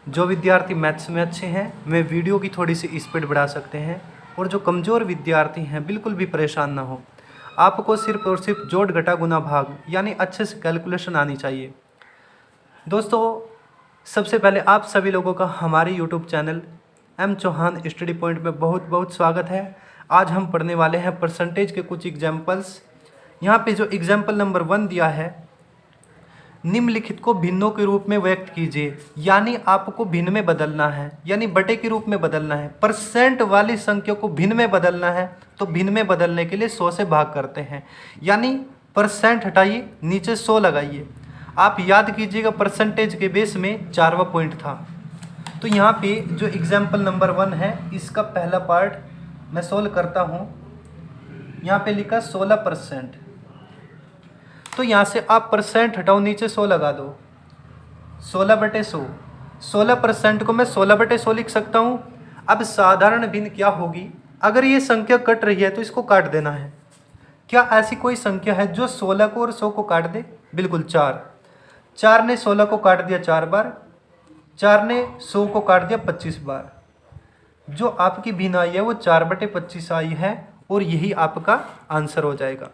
जो विद्यार्थी मैथ्स में अच्छे हैं वे वीडियो की थोड़ी सी स्पीड बढ़ा सकते हैं, और जो कमज़ोर विद्यार्थी हैं बिल्कुल भी परेशान ना हो। आपको सिर्फ और सिर्फ जोड़ घटा गुना भाग यानी अच्छे से कैलकुलेशन आनी चाहिए। दोस्तों, सबसे पहले आप सभी लोगों का हमारे YouTube channel M Chauhan study point में बहुत बहुत स्वागत है। आज हम पढ़ने वाले हैं परसेंटेज के कुछ एग्जाम्पल्स। यहाँ पे जो एग्जाम्पल नंबर 1 दिया है, निम्नलिखित को भिन्नों के रूप में व्यक्त कीजिए, यानी आपको भिन्न में बदलना है, यानी बटे के रूप में बदलना है। परसेंट वाली संख्या को भिन्न में बदलना है तो भिन्न में बदलने के लिए 100 से भाग करते हैं, यानी परसेंट हटाइए, नीचे 100 लगाइए। आप याद कीजिएगा परसेंटेज के बेस में 4वां पॉइंट था। तो यहाँ पे जो एग्जाम्पल नंबर 1 है इसका पहला पार्ट मैं सोल्व करता हूँ। यहाँ पे लिखा 16%। तो यहाँ से आप परसेंट हटाओ, नीचे 100 लगा दो। 16/100, 16% को मैं 16/100 लिख सकता हूँ। अब साधारण भिन्न क्या होगी, अगर ये संख्या कट रही है तो इसको काट देना है। क्या ऐसी कोई संख्या है जो 16 को और 100 को काट दे? बिल्कुल 4 ने 16 को काट दिया 4 बार, 4 ने 100 को काट दिया 25 बार। जो आपकी भिन्न आई है वो 4/25 आई है, और यही आपका आंसर हो जाएगा।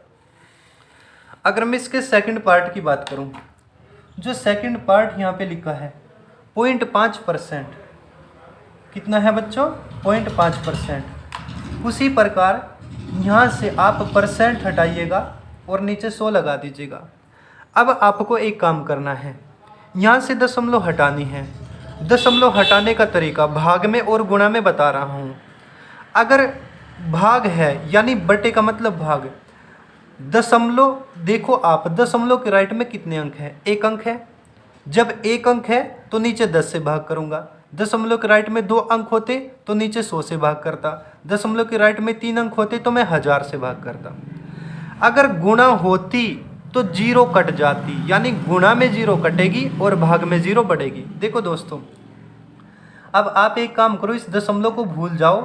अगर मैं इसके सेकंड पार्ट की बात करूं, जो सेकंड पार्ट यहाँ पे लिखा है 0.5%, कितना है बच्चों? 0.5%। उसी प्रकार यहाँ से आप परसेंट हटाइएगा और नीचे 100 लगा दीजिएगा। अब आपको एक काम करना है, यहाँ से दशमलव हटानी है। दशमलव हटाने का तरीका भाग में और गुणा में बता रहा हूँ। अगर भाग है यानी बटे का मतलब भाग, दशमलव देखो आप, दशमलव के राइट में कितने अंक है? 1 अंक है। जब 1 अंक है तो नीचे 10 से भाग करूंगा। दशमलव के राइट में 2 अंक होते तो नीचे 100 से भाग करता। दशमलव के राइट में 3 अंक होते तो मैं 1000 से भाग करता। अगर गुणा होती तो 0 कट जाती, यानी गुणा में 0 कटेगी और भाग में 0 बढ़ेगी। देखो दोस्तों, अब आप एक काम करो, इस दशमलव को भूल जाओ,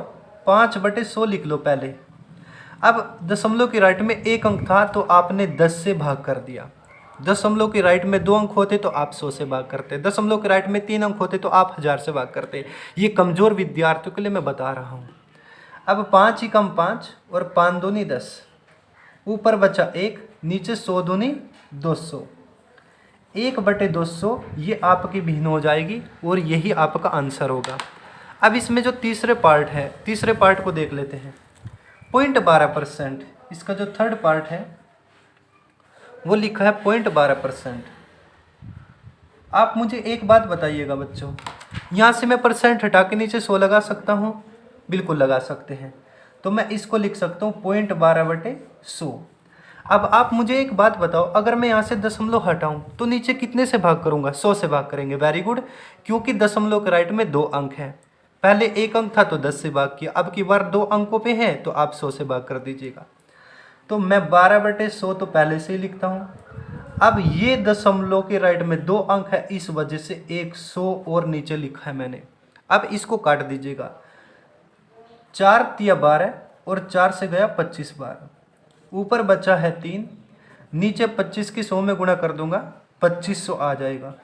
5/100 लिख लो पहले। अब दशमलव के राइट में 1 अंक था तो आपने 10 से भाग कर दिया। दशमलव के राइट में 2 अंक होते तो आप 100 से भाग करते। दशमलव के राइट में 3 अंक होते तो आप 1000 से भाग करते। ये कमज़ोर विद्यार्थियों के लिए मैं बता रहा हूँ। अब 5 ही कम 5 और 5 दूनी 10, ऊपर बचा 1, नीचे 100 दूनी 200, 1/200 ये आपकी भिन्न हो जाएगी और यही आपका आंसर होगा। अब इसमें जो तीसरे पार्ट है, तीसरे पार्ट को देख लेते हैं। 0.12%, इसका जो थर्ड पार्ट है वो लिखा है 0.12%। आप मुझे एक बात बताइएगा बच्चों, यहाँ से मैं परसेंट हटा के नीचे 100 लगा सकता हूँ? बिल्कुल लगा सकते हैं। तो मैं इसको लिख सकता हूँ 0.12/100। अब आप मुझे एक बात बताओ, अगर मैं यहाँ से दशमलव हटाऊँ तो नीचे कितने से भाग करूँगा? 100 से भाग करेंगे। वेरी गुड, क्योंकि दशमलव के राइट में 2 अंक है। पहले 1 अंक था तो 10 से भाग किया, अब की बार 2 अंकों पे है तो आप 100 से भाग कर दीजिएगा। तो मैं 12/100 तो पहले से ही लिखता हूँ। अब ये दशमलव के राइट में 2 अंक है, इस वजह से 100 और नीचे लिखा है मैंने। अब इसको काट दीजिएगा। 4 तिया 12 और 4 से गया 25 बार, ऊपर बचा है 3, नीचे 25 की 100 में गुणा कर दूंगा, 2500 आ जाएगा।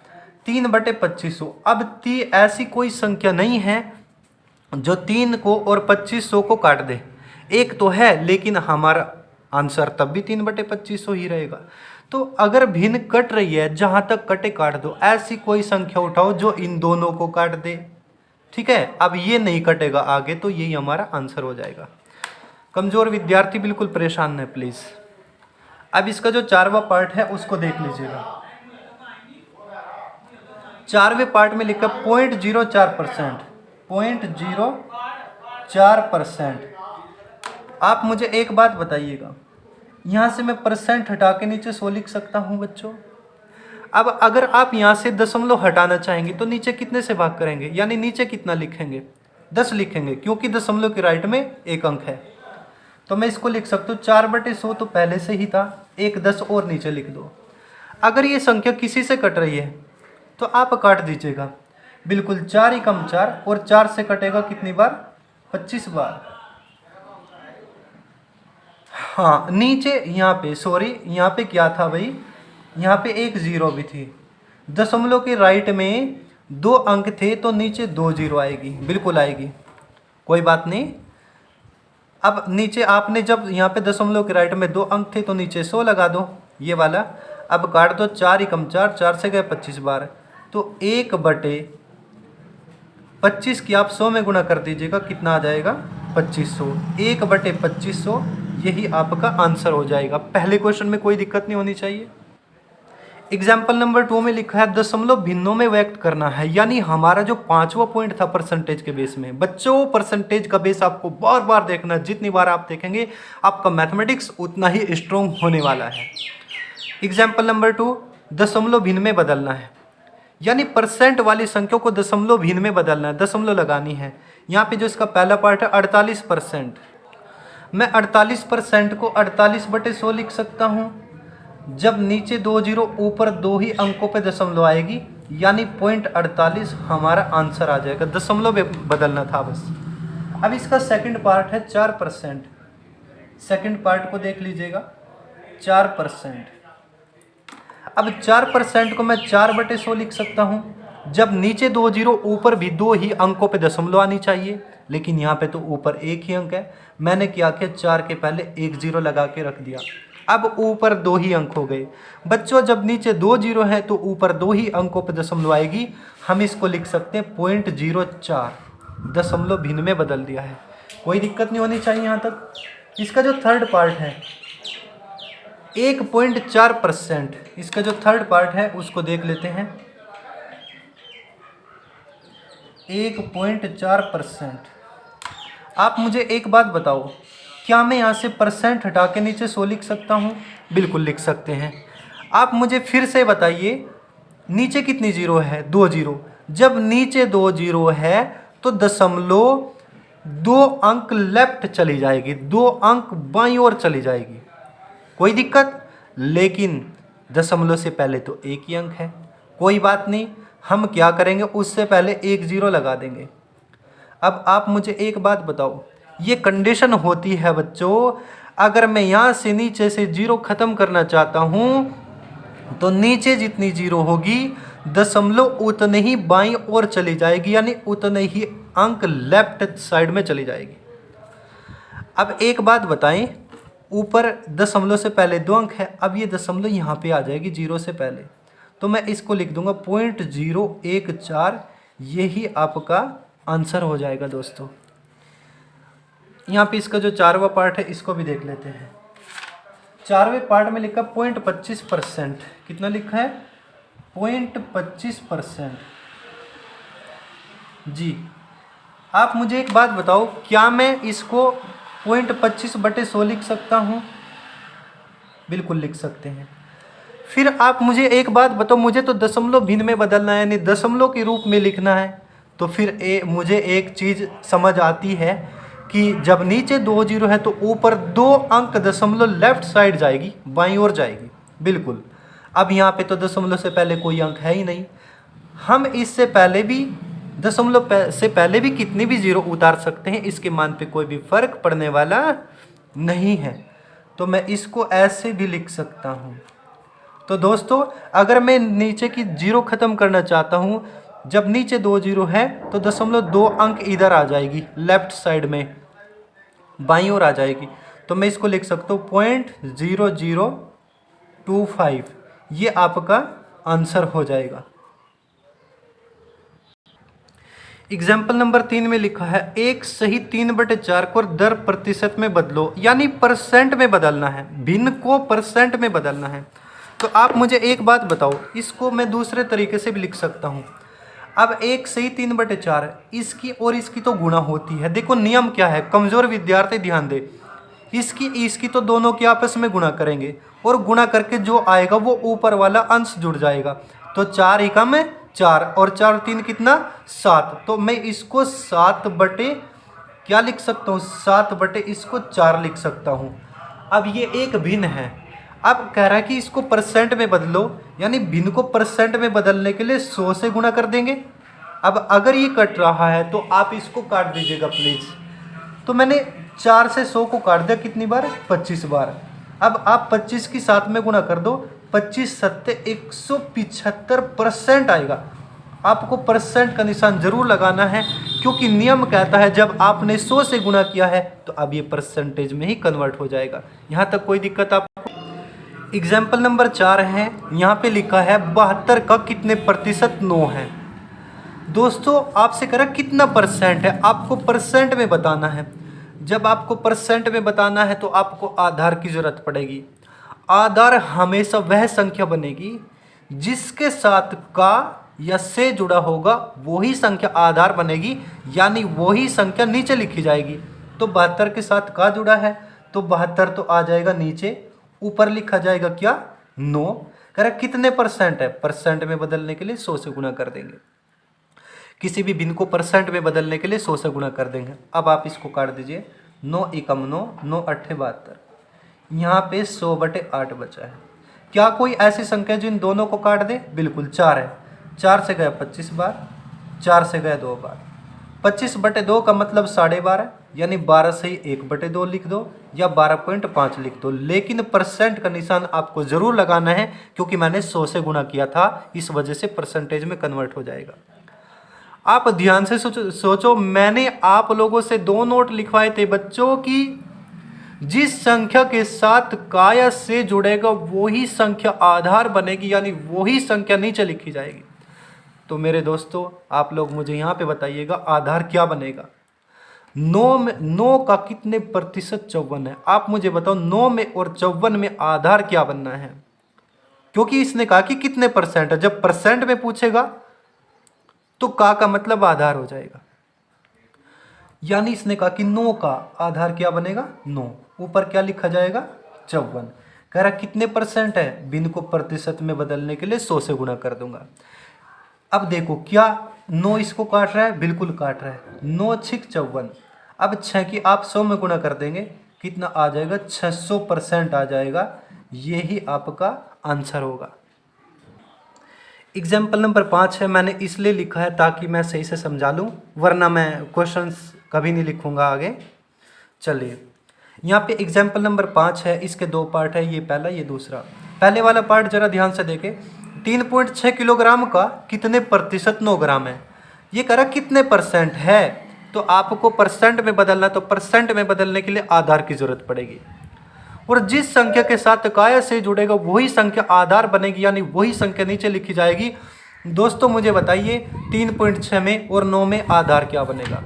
3/2500। अब ऐसी कोई संख्या नहीं है जो 3 को और 2500 को काट दे। एक तो है, लेकिन हमारा आंसर तब भी 3/2500 ही रहेगा। तो अगर भिन्न कट रही है, जहां तक कटे काट दो। ऐसी कोई संख्या उठाओ जो इन दोनों को काट दे। ठीक है, अब ये नहीं कटेगा आगे, तो यही हमारा आंसर हो जाएगा। कमजोर विद्यार्थी बिल्कुल परेशान है प्लीज। अब इसका जो 4वां पार्ट है उसको देख लीजिएगा। 4वें पार्ट में लिखा 0.04%, 0.04%। आप मुझे एक बात बताइएगा, यहाँ से मैं परसेंट हटा के नीचे 100 लिख सकता हूँ बच्चों? अब अगर आप यहाँ से दशमलव हटाना चाहेंगे तो नीचे कितने से भाग करेंगे, यानी नीचे कितना लिखेंगे? 10 लिखेंगे, क्योंकि दशमलव के राइट में 1 अंक है। तो मैं इसको लिख सकता हूँ 4/100 तो पहले से ही था, एक 10 और नीचे लिख दो। अगर ये संख्या किसी से कट रही है तो आप काट दीजिएगा। बिल्कुल 4 ही कम 4, और 4 से कटेगा कितनी बार? 25 बार। हाँ, नीचे यहाँ पे, सॉरी यहाँ पे क्या था भाई, यहाँ पे एक 0 भी थी। दशमलव के राइट में 2 अंक थे तो नीचे 2 जीरो आएगी, बिल्कुल आएगी, कोई बात नहीं। अब नीचे आपने जब यहाँ पे दशमलव के राइट में 2 अंक थे तो नीचे 100 लगा दो, ये वाला। अब काट दो, 4 एकम 4, 4 से गए 25 बार, तो 1/25 की आप 100 में गुणा कर दीजिएगा, कितना आ जाएगा 2500। 1/2500 यही आपका आंसर हो जाएगा। पहले क्वेश्चन में कोई दिक्कत नहीं होनी चाहिए। एग्जाम्पल नंबर 2 में लिखा है दशमलव भिन्नों में व्यक्त करना है, यानी हमारा जो 5वां पॉइंट था परसेंटेज के बेस में। बच्चों, परसेंटेज का बेस आपको बार बार देखना, जितनी बार आप देखेंगे आपका मैथमेटिक्स उतना ही स्ट्रॉन्ग होने वाला है। एग्जाम्पल नंबर 2, दशमलव भिन्न में बदलना है, यानी परसेंट वाली संख्या को दशमलव भिन्न में बदलना है, दशमलव लगानी है। यहाँ पे जो इसका पहला पार्ट है 48%, मैं 48% को 48/100 लिख सकता हूँ। जब नीचे 2 जीरो ऊपर 2 ही अंकों पे दशमलव आएगी, यानी 0.48 हमारा आंसर आ जाएगा। दशमलव बदलना था बस। अब इसका सेकंड पार्ट है 4%। सेकंड पार्ट को देख लीजिएगा, 4%। अब 4% को मैं 4/100 लिख सकता हूँ। जब नीचे 2 जीरो ऊपर भी 2 ही अंकों पे दशमलव आनी चाहिए, लेकिन यहाँ पे तो ऊपर 1 ही अंक है। मैंने क्या किया, 4 के पहले 1 जीरो लगा के रख दिया। अब ऊपर 2 ही अंक हो गए। बच्चों, जब नीचे 2 जीरो हैं तो ऊपर 2 ही अंकों पे दशमलव आएगी। हम इसको लिख सकते हैं 0.04, दशमलव भिन्न में बदल दिया है। कोई दिक्कत नहीं होनी चाहिए यहाँ तक। इसका जो थर्ड पार्ट है 1.4%, इसका जो थर्ड पार्ट है उसको देख लेते हैं। 1.4%। आप मुझे एक बात बताओ, क्या मैं यहाँ से परसेंट हटा के नीचे 100 लिख सकता हूँ? बिल्कुल लिख सकते हैं। आप मुझे फिर से बताइए, नीचे कितनी जीरो है? 2 जीरो। जब नीचे 2 जीरो है तो दशमलव 2 अंक लेफ्ट चली जाएगी, 2 अंक बाईं ओर चली जाएगी, कोई दिक्कत? लेकिन दशमलव से पहले तो 1 ही अंक है, कोई बात नहीं। हम क्या करेंगे, उससे पहले 1 जीरो लगा देंगे। अब आप मुझे एक बात बताओ, ये कंडीशन होती है बच्चों, अगर मैं यहाँ से नीचे से जीरो ख़त्म करना चाहता हूँ तो नीचे जितनी जीरो होगी दशमलव उतने ही बाईं ओर चली जाएगी, यानी उतने ही अंक लेफ्ट साइड में चली जाएगी। अब एक बात बताएं, ऊपर दशमलव से पहले 2 अंक है, अब ये दशमलव यहाँ पे आ जाएगी जीरो से पहले, तो मैं इसको लिख दूंगा 0.014। यही आपका आंसर हो जाएगा दोस्तों। यहाँ पे इसका जो 4वां पार्ट है इसको भी देख लेते हैं। 4वें पार्ट में लिखा 0.25%। कितना लिखा है? 0.25%। जी, आप मुझे एक बात बताओ, क्या मैं इसको 0.25/100 लिख सकता हूँ? बिल्कुल लिख सकते हैं। फिर आप मुझे एक बात बताओ, मुझे तो दशमलव भिन्न में बदलना है, यानी दशमलव के रूप में लिखना है, तो फिर मुझे एक चीज़ समझ आती है कि जब नीचे 2 जीरो है तो ऊपर 2 अंक दशमलव लेफ्ट साइड जाएगी, बाईं ओर जाएगी, बिल्कुल। अब यहाँ पे तो दशमलव से पहले कोई अंक है ही नहीं। हम इससे पहले भी दशमलव से पहले भी कितने भी जीरो उतार सकते हैं, इसके मान पे कोई भी फर्क पड़ने वाला नहीं है। तो मैं इसको ऐसे भी लिख सकता हूँ। तो दोस्तों, अगर मैं नीचे की जीरो ख़त्म करना चाहता हूँ, जब नीचे 2 जीरो है तो दशमलव 2 अंक इधर आ जाएगी, लेफ्ट साइड में बाईं ओर आ जाएगी, तो मैं इसको लिख सकता हूँ 0.0025। ये आपका आंसर हो जाएगा। एग्जाम्पल नंबर 3 में लिखा है एक सही 3/4 को दर प्रतिशत में बदलो, यानी परसेंट में बदलना है, भिन्न को परसेंट में बदलना है। तो आप मुझे एक बात बताओ, इसको मैं दूसरे तरीके से भी लिख सकता हूँ। अब एक सही 3/4, इसकी और इसकी तो गुणा होती है। देखो नियम क्या है, कमज़ोर विद्यार्थी ध्यान दे, इसकी तो दोनों के आपस में गुणा करेंगे और गुणा करके जो आएगा वो ऊपर वाला अंश जुड़ जाएगा। तो 4 ही कम है 4 और 4 और 3 कितना 7। तो मैं इसको 7 बटे क्या लिख सकता हूँ, 7 बटे इसको 4 लिख सकता हूँ। अब ये एक भिन्न है। अब कह रहा है कि इसको परसेंट में बदलो, यानी भिन्न को परसेंट में बदलने के लिए 100 से गुणा कर देंगे। अब अगर ये कट रहा है तो आप इसको काट दीजिएगा प्लीज़। तो मैंने 4 से 100 को काट दिया, कितनी बार? 25 बार। अब आप 25 की 7 में गुणा कर दो, 25 सत्ते 175% आएगा। आपको परसेंट का निशान जरूर लगाना है, क्योंकि नियम कहता है जब आपने 100 से गुणा किया है तो अब ये परसेंटेज में ही कन्वर्ट हो जाएगा। यहाँ तक कोई दिक्कत आपको? एग्जाम्पल नंबर 4 है, यहाँ पे लिखा है 72 का कितने प्रतिशत 9 है। दोस्तों आपसे कह रहा कितना परसेंट है, आपको परसेंट में बताना है। जब आपको परसेंट में बताना है तो आपको आधार की जरूरत पड़ेगी। आधार हमेशा वह संख्या बनेगी जिसके साथ का या से जुड़ा होगा, वही संख्या आधार बनेगी, यानी वही संख्या नीचे लिखी जाएगी। तो 72 के साथ का जुड़ा है तो 72 तो आ जाएगा नीचे, ऊपर लिखा जाएगा क्या 9। कह रहा कितने परसेंट है, परसेंट में बदलने के लिए 100 से गुणा कर देंगे। किसी भी भिन्न को परसेंट में बदलने के लिए 100 से गुणा कर देंगे। अब आप इसको काट दीजिए, 9 एकम 9, 9 अट्ठे 72, यहाँ पे 100/8 बचा है। क्या कोई ऐसी संख्या जिन दोनों को काट दे? बिल्कुल, 4 है। 4 से गया 25 बार, 4 से गया 2 बार। 25/2 का मतलब 12.5, यानी 12 से ही 1/2 लिख दो या 12.5 लिख दो, लेकिन परसेंट का निशान आपको जरूर लगाना है, क्योंकि मैंने 100 से गुणा किया था, इस वजह से परसेंटेज में कन्वर्ट हो जाएगा। आप ध्यान से सोचो, मैंने आप लोगों से 2 नोट लिखवाए थे बच्चों की जिस संख्या के साथ का या से जुड़ेगा वही संख्या आधार बनेगी, यानी वही संख्या नीचे लिखी जाएगी। तो मेरे दोस्तों आप लोग मुझे यहाँ पे बताइएगा आधार क्या बनेगा। 9 का कितने प्रतिशत 54 है, आप मुझे बताओ 9 में और 54 में आधार क्या बनना है, क्योंकि इसने कहा कि कितने परसेंट है। जब परसेंट में पूछेगा तो का मतलब आधार हो जाएगा, यानी इसने कहा कि 9 का आधार क्या बनेगा 9, ऊपर क्या लिखा जाएगा 54। कह रहा कितने परसेंट है, भिन्न को प्रतिशत में बदलने के लिए 100 से गुणा कर दूंगा। अब देखो क्या 9 इसको काट रहा है, बिल्कुल काट रहा है, 9 6 54। अब 6 की आप 100 में गुणा कर देंगे, कितना आ जाएगा 600% आ जाएगा। यही आपका आंसर होगा। एग्जाम्पल नंबर 5 है, मैंने इसलिए लिखा है ताकि मैं सही से समझा लूँ, वरना मैं क्वेश्चंस कभी नहीं लिखूंगा आगे। चलिए यहाँ पे एग्जाम्पल नंबर 5 है, इसके 2 पार्ट है, ये पहला ये दूसरा। पहले वाला पार्ट जरा ध्यान से देखें, 3.6 किलोग्राम का कितने प्रतिशत 9 ग्राम है। ये कह रहा कितने परसेंट है, तो आपको परसेंट में बदलना, तो परसेंट में बदलने के लिए आधार की जरूरत पड़ेगी, और जिस संख्या के साथ काय से जुड़ेगा वही संख्या आधार बनेगी, यानी वही संख्या नीचे लिखी जाएगी। दोस्तों मुझे बताइए 3.6 में और 9 में आधार क्या बनेगा?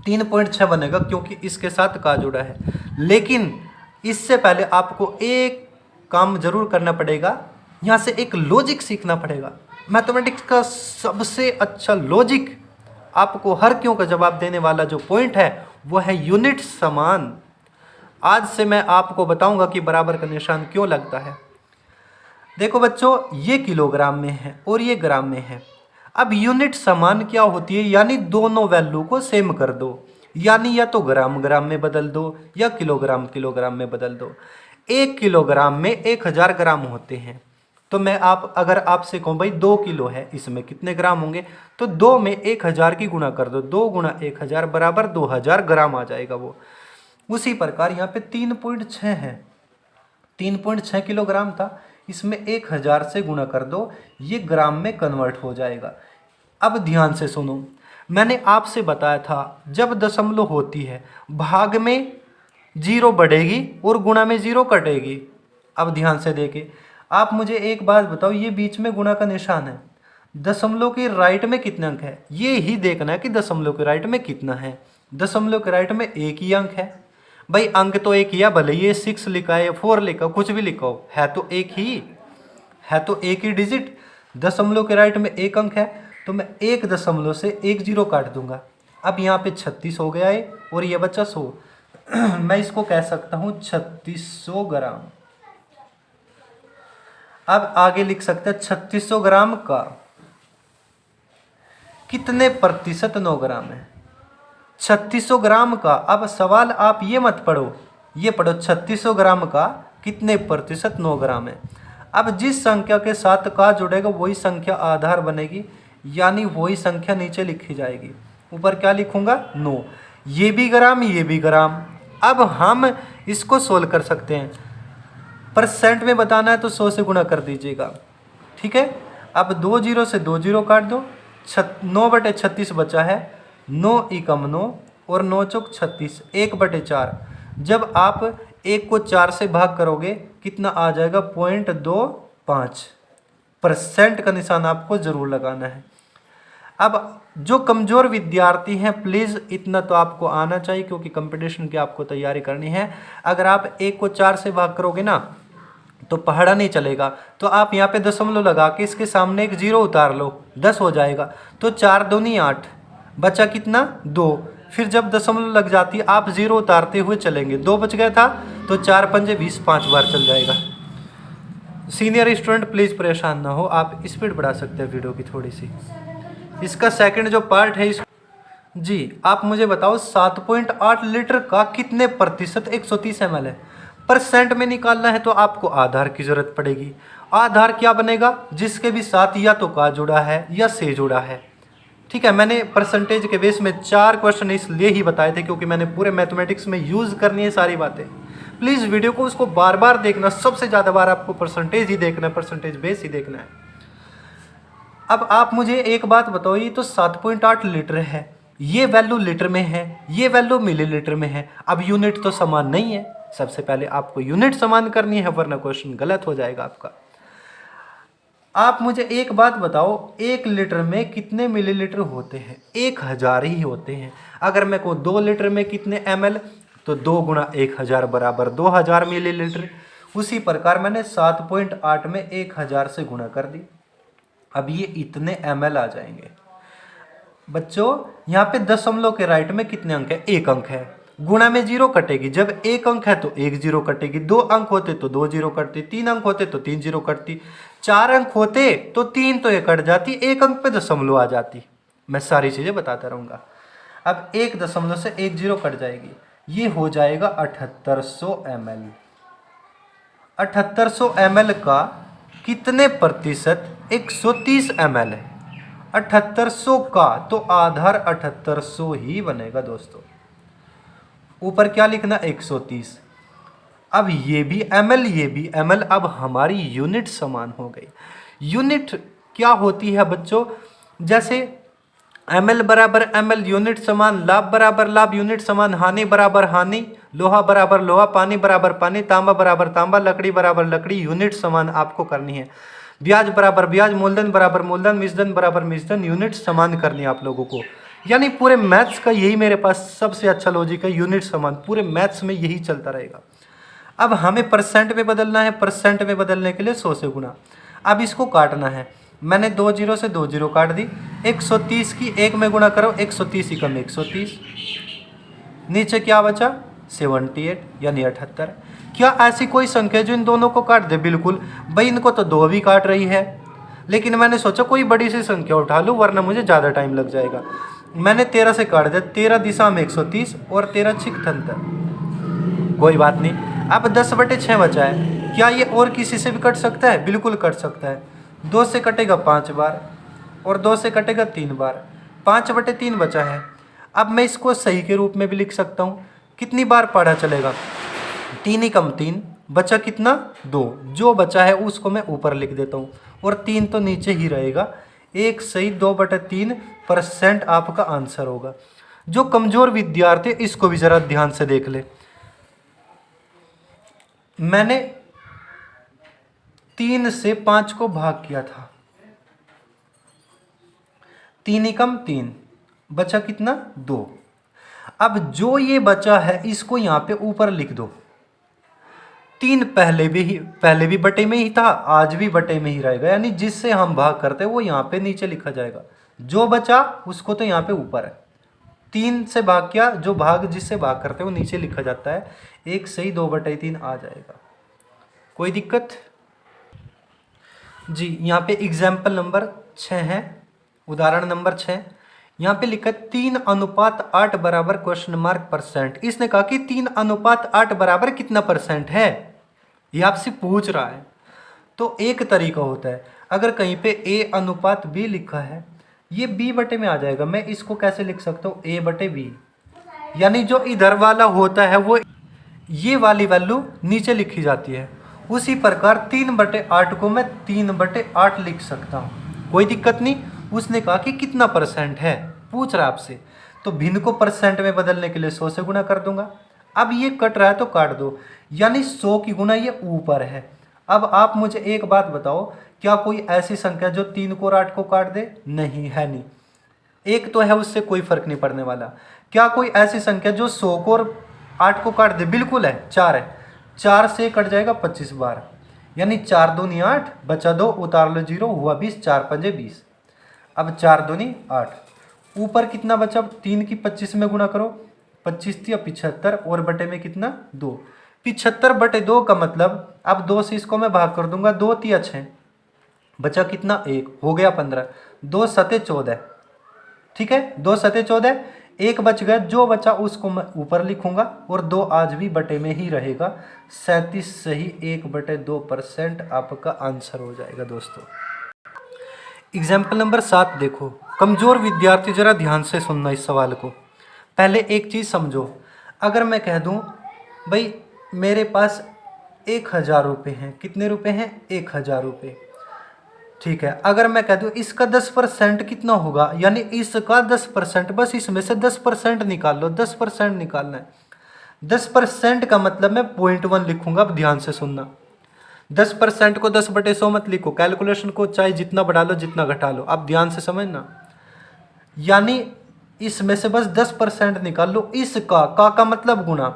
3.6 बनेगा, क्योंकि इसके साथ का जुड़ा है। लेकिन इससे पहले आपको एक काम जरूर करना पड़ेगा, यहाँ से एक लॉजिक सीखना पड़ेगा। मैथमेटिक्स का सबसे अच्छा लॉजिक, आपको हर क्यों का जवाब देने वाला जो पॉइंट है वो है यूनिट समान। आज से मैं आपको बताऊंगा कि बराबर का निशान क्यों लगता है। देखो बच्चों, ये किलोग्राम में है और ये ग्राम में है। अब यूनिट समान क्या होती है, यानी दोनों वैल्यू को सेम कर दो, यानी या तो ग्राम ग्राम में बदल दो या किलोग्राम किलोग्राम में बदल दो। 1 किलोग्राम में 1000 ग्राम होते हैं, तो मैं अगर आपसे कहूँ भाई 2 किलो है, इसमें कितने ग्राम होंगे, तो 2 में 1000 की गुणा कर दो, 2 गुणा 1000 बराबर 2000 ग्राम आ जाएगा वो। उसी प्रकार यहाँ पे 3.6 है, 3.6 किलोग्राम था, इसमें 1000 से गुणा कर दो, ये ग्राम में कन्वर्ट हो जाएगा। अब ध्यान से सुनो, मैंने आपसे बताया था जब दशमलव होती है भाग में 0 बढ़ेगी और गुणा में 0 कटेगी। अब ध्यान से देखें, आप मुझे एक बात बताओ, ये बीच में गुणा का निशान है, दशमलव के राइट में कितने अंक है, ये ही देखना है कि दशमलव के राइट में कितना है। दशमलव के राइट में एक ही अंक है भाई, अंक तो एक ही है, भले ये 6 लिखा है या 4 लिखा हो, कुछ भी लिखा हो, है तो एक ही, है तो एक ही डिजिट। दशमलव के राइट में एक अंक है, तो मैं 1 दशमलव से 1 0 काट दूंगा। अब यहाँ पे 36 हो गया है और ये बच्चा 100 मैं इसको कह सकता हूँ 3600 ग्राम। अब आगे लिख सकते हैं 3600 ग्राम का कितने प्रतिशत 9 ग्राम है। 3600 ग्राम का, अब सवाल आप ये मत पढ़ो, ये पढ़ो 3600 ग्राम का कितने प्रतिशत 9 ग्राम है। अब जिस संख्या के साथ का जुड़ेगा वही संख्या आधार बनेगी, यानी वही संख्या नीचे लिखी जाएगी। ऊपर क्या लिखूंगा 9, ये भी ग्राम ये भी ग्राम। अब हम इसको सोल्व कर सकते हैं, परसेंट में बताना है तो 100 से गुणा कर दीजिएगा, ठीक है। अब 2 0 से 2 0 काट दो, 9/36 बचा है, 9 एकम 9 और 9 चौक 36, 1/4। जब आप 1 को 4 से भाग करोगे कितना आ जाएगा, 0.25%। का निशान आपको जरूर लगाना है। अब जो कमज़ोर विद्यार्थी हैं, प्लीज़ इतना तो आपको आना चाहिए क्योंकि कंपटीशन की आपको तैयारी करनी है। अगर आप 1 को 4 से भाग करोगे ना तो पहाड़ा नहीं चलेगा, तो आप यहाँ पे दशमलव लगा के इसके सामने एक 0 उतार लो, 10 हो जाएगा। तो 4 दूनी 8, बचा कितना 2। फिर जब दशमलव लग जाती है आप 0 उतारते हुए चलेंगे, 2 बच गया था तो 4 पंजे 20, 5 बार चल जाएगा। सीनियर स्टूडेंट प्लीज़ परेशान ना हो, आप स्पीड बढ़ा सकते हैं वीडियो की थोड़ी सी। इसका सेकंड जो पार्ट है जी आप मुझे बताओ 7.8 लीटर का कितने प्रतिशत 130 ml है। परसेंट में निकालना है तो आपको आधार की जरूरत पड़ेगी। आधार क्या बनेगा, जिसके भी साथ या तो का जुड़ा है या से जुड़ा है। ठीक है, मैंने परसेंटेज के बेस में 4 क्वेश्चन इसलिए ही बताए थे क्योंकि मैंने पूरे मैथमेटिक्स में यूज़ करनी है सारी बातें। प्लीज़ वीडियो को उसको बार बार देखना, सबसे ज़्यादा बार आपको परसेंटेज ही देखना है, परसेंटेज बेस ही देखना है। अब आप मुझे एक बात बताओ, ये तो 7.8 लीटर है, ये वैल्यू लीटर में है, ये वैल्यू मिलीलीटर में है। अब यूनिट तो समान नहीं है, सबसे पहले आपको यूनिट समान करनी है वरना क्वेश्चन गलत हो जाएगा आपका। आप मुझे एक बात बताओ, 1 लीटर में कितने मिलीलीटर होते हैं, 1000 ही होते हैं। अगर मैं कहूँ 2 लीटर में कितने ml, तो 2 गुणा 1000 बराबर 2000 मिलीलीटर। उसी प्रकार मैंने 7.8 में 1000 से गुणा कर दी, अब ये इतने ml आ जाएंगे। बच्चों यहाँ पे दशमलव के राइट में कितने अंक है, 1 अंक है, गुणा में 0 कटेगी। जब 1 अंक है तो 1 0 कटेगी, 2 अंक होते तो 2 0 कटती, 3 अंक होते तो 3 0 कटती, 4 अंक होते तो 3 तो ये कट जाती, 1 अंक पे दशमलव आ जाती। मैं सारी चीज़ें बताता रहूँगा। अब 1 दशमलव से 1 0 कट जाएगी, ये हो जाएगा 7800 ml। 7800 ml का कितने प्रतिशत 130 ml है, 7800 का तो आधार 7800 ही बनेगा दोस्तों। ऊपर क्या लिखना, 130। अब ये भी ml, ये भी ml, अब हमारी यूनिट समान हो गई। यूनिट क्या होती है बच्चों, जैसे ml बराबर ml, यूनिट समान, लाभ बराबर लाभ, यूनिट समान, हानि बराबर हानि, लोहा बराबर लोहा, पानी बराबर पानी, तांबा बराबर तांबा, लकड़ी बराबर लकड़ी, यूनिट समान आपको करनी है। ब्याज बराबर ब्याज, मूलधन बराबर मूलधन, मिश्रधन बराबर मिश्रधन, यूनिट समान करनी है आप लोगों को। यानी पूरे मैथ्स का यही मेरे पास सबसे अच्छा लॉजिक है, यूनिट समान। पूरे मैथ्स में यही चलता रहेगा। अब हमें परसेंट में बदलना है, परसेंट में बदलने के लिए 100 से गुणा। अब इसको काटना है, मैंने 2 0 से 2 0 काट दी। 130 की 1 में गुणा करो, 130 एकम 130, नीचे क्या बचा 78 यानी 78। क्या ऐसी कोई संख्या जो इन दोनों को काट दे, बिल्कुल भाई, इनको तो 2 भी काट रही है, लेकिन मैंने सोचा कोई बड़ी सी संख्या उठा लूँ वरना मुझे ज़्यादा टाइम लग जाएगा। मैंने 13 से काट दिया, 13 दिशा में 130 और 13 76, कोई बात नहीं। अब 10/6 बचा है, क्या ये और किसी से भी कट सकता है, बिल्कुल कट सकता है। 2 से कटेगा 5 बार और 2 से कटेगा 3 बार, 5/3 बचा है। अब मैं इसको सही के रूप में भी लिख सकता हूँ, कितनी बार पढ़ा चलेगा, 3 एकम 3, बचा कितना 2, जो बचा है उसको मैं ऊपर लिख देता हूँ और 3 तो नीचे ही रहेगा। 1 सही 2/3% आपका आंसर होगा। जो कमज़ोर विद्यार्थी इसको भी ज़रा ध्यान से देख ले, मैंने 3 से 5 को भाग किया था, 3 एकम 3, बचा कितना 2। अब जो ये बचा है इसको यहाँ पे ऊपर लिख दो। 3 पहले भी बटे में ही था, आज भी बटे में ही रहेगा, यानी जिससे हम भाग करते हैं वो यहाँ पे नीचे लिखा जाएगा, जो बचा उसको तो यहाँ पे ऊपर है। 3 से भाग किया, जो भाग जिससे भाग करते हैं वो नीचे लिखा जाता है। 1 सही 2/3 आ जाएगा, कोई दिक्कत जी। यहाँ पे एग्जाम्पल नंबर 6 है, उदाहरण नंबर 6। यहाँ पे लिखा 3:8 बराबर क्वेश्चन मार्क परसेंट। इसने कहा कि 3:8 बराबर कितना परसेंट है, ये आपसे पूछ रहा है। तो एक तरीका होता है, अगर कहीं पे A/B लिखा है, ये B बटे में आ जाएगा। मैं इसको कैसे लिख सकता हूँ, A/B, यानी जो इधर वाला होता है वो ये वाली वैल्यू नीचे लिखी जाती है। उसी प्रकार 3/8 को मैं 3/8 लिख सकता हूँ, कोई दिक्कत नहीं। उसने कहा कि कितना परसेंट है, पूछ रहा आपसे। तो भिन्न को परसेंट में बदलने के लिए 100 से गुना कर दूंगा। अब ये कट रहा है तो काट दो, यानी 100 की गुना ये ऊपर है। अब आप मुझे एक बात बताओ, क्या कोई ऐसी संख्या जो 3 को और 8 को काट दे? नहीं है, नहीं। एक तो है, उससे कोई फर्क नहीं पड़ने वाला। क्या कोई ऐसी संख्या जो 100 को और 8 को काट दे? बिल्कुल है, 4 है। 4 से कट जाएगा 25 बार, यानी 4 दूनी 8, बचा 2, उतार लो 0, हुआ 20, 4 पंजे 20। अब 4 दूनी 8, ऊपर कितना बचा? 3 की 25 में गुणा करो, 25 थी 75, और बटे में कितना? 2। 75 बटे 2 का मतलब, अब 2 से इसको मैं भाग कर दूंगा, 2 तिया 6, बचा कितना? 1, हो गया 15। 2 सते 14, ठीक है, 2 सते 14, 1 बच गया, जो बचा उसको मैं ऊपर लिखूंगा, और 2 आज भी बटे में ही रहेगा। 37 सही 1/2% आपका आंसर हो जाएगा दोस्तों। एग्जाम्पल नंबर 7 देखो। कमज़ोर विद्यार्थी, जरा ध्यान से सुनना इस सवाल को। पहले एक चीज़ समझो, अगर मैं कह दूं भाई मेरे पास 1000 रुपये हैं, कितने रुपए हैं? 1000 रुपये, ठीक है। अगर मैं कह दूं इसका 10% कितना होगा, यानी इसका 10%, बस इसमें से 10% निकाल लो, 10% निकालना है। 10% का मतलब मैं 0.1 लिखूंगा। अब ध्यान से सुनना, 10% को 10/100 मत लिखो, कैलकुलेशन को चाहे जितना बढ़ा लो जितना घटा लो, आप ध्यान से समझना। यानी इसमें से बस 10% निकाल लो। इसका का मतलब गुणा,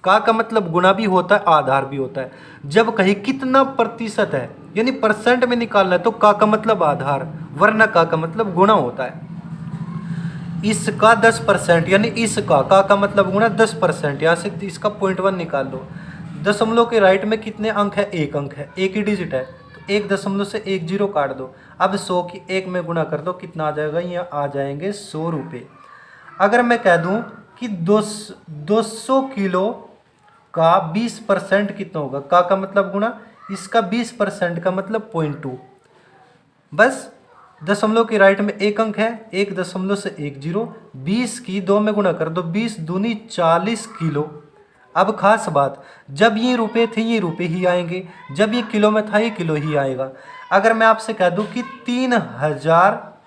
का मतलब गुणा भी होता है, आधार भी होता है। जब कहीं कितना प्रतिशत है, यानी परसेंट में निकालना है, तो का मतलब आधार, वरना का मतलब गुणा होता है। इसका 10%, यानी इसका का मतलब गुणा 10%, यहाँ से इसका 0.1 निकाल लो। दशमलव के राइट में कितने अंक है? 1 अंक है, एक ही डिजिट है, तो 1 दशमलव से 1 0 काट दो। अब 100 की 1 में गुणा कर दो, कितना आ जाएगा? यहाँ आ जाएंगे 100 रुपये। अगर मैं कह दूं कि 200 किलो का 20% कितना होगा? का मतलब गुणा, इसका 20% का मतलब 0.2। बस दशमलव के राइट में 1 अंक है, 1 दशमलव से 1 0, 20 की 2 में गुणा कर दो, 20 दूनी 40 किलो। अब खास बात, जब ये रुपए थे ये रुपए ही आएंगे, जब ये किलो में था ये किलो ही आएगा। अगर मैं आपसे कह दूं कि 3000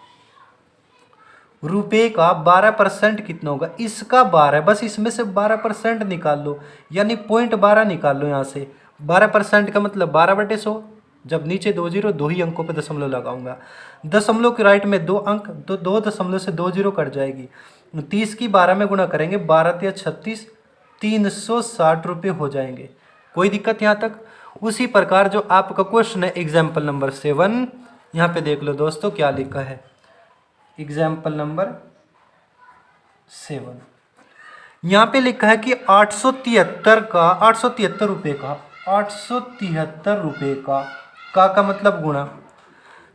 रुपये का 12% कितना होगा? इसका 12, बस इसमें से 12% निकाल लो, यानी 0.12 निकाल लो यहाँ से। 12% का मतलब 12/100, जब नीचे 2 0, 2 ही अंकों पे दशमलव लगाऊंगा। दशमलव के राइट में 2 अंक, तो 2 दशमलव से 2 0 कट जाएगी। 30 की 12 में गुणा करेंगे, 12 या 36, 360 रुपये हो जाएंगे। कोई दिक्कत यहाँ तक? उसी प्रकार जो आपका क्वेश्चन है एग्जाम्पल नंबर 7, यहाँ पे देख लो दोस्तों क्या लिखा है। एग्जाम्पल नंबर 7 यहाँ पे लिखा है कि 873 रुपये का 873 रुपये का मतलब गुणा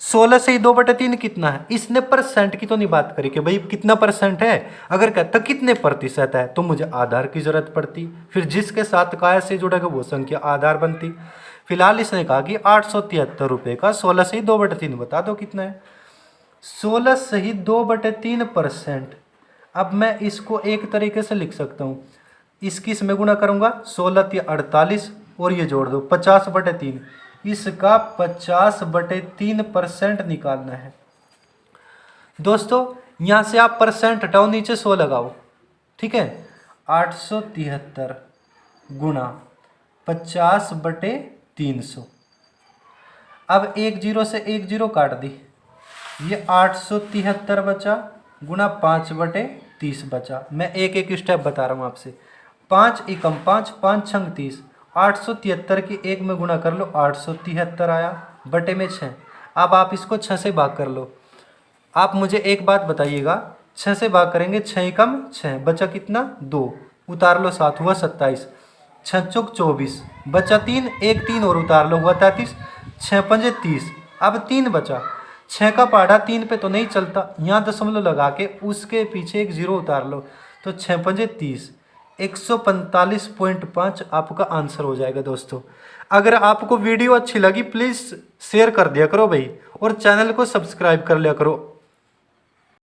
16 से ही 2/3 कितना है? इसने परसेंट की तो नहीं बात करी कि भाई कितना परसेंट है। अगर कहता कितने प्रतिशत है तो मुझे आधार की जरूरत पड़ती, फिर जिसके साथ काय से जुड़ेगा वो संख्या आधार बनती। फिलहाल इसने कहा कि 873 रुपये का 16 से ही 2/3 बता दो कितना है। 16 से ही 2/3%। अब मैं इसको एक तरीके से लिख सकता हूँ, इसकी इसमें गुणा करूँगा, 16 या 48, और ये जोड़ दो 50/3। इसका 50/3% निकालना है दोस्तों। यहाँ से आप परसेंट हटाओ, नीचे 100 लगाओ, ठीक है। 873 गुणा 50/300। अब 1 0 से 1 0 काट दी, ये 873 बचा, गुणा 5/30 बचा। मैं एक एक स्टेप बता रहा हूँ आपसे। 5 एकम 5, 5 छंग 30, 873 की 1 में गुणा कर लो, 873 आया, बटे में 6। अब आप इसको 6 से भाग कर लो। आप मुझे एक बात बताइएगा, 6 से भाग करेंगे, 6 एकम 6, बचा कितना? 2, उतार लो 7, हुआ 27, 6 चौक 24, बचा 3, 1 3 और उतार लो, हुआ 33, 6 पंजे 30। अब 3 बचा, 6 का पहाड़ा 3 पे तो नहीं चलता, यहाँ दशमलव लगा के उसके पीछे एक 0 उतार लो, तो 6 पंजे 30, 145.5 आपका आंसर हो जाएगा दोस्तों। अगर आपको वीडियो अच्छी लगी प्लीज़ शेयर कर दिया करो भाई, और चैनल को सब्सक्राइब कर लिया करो।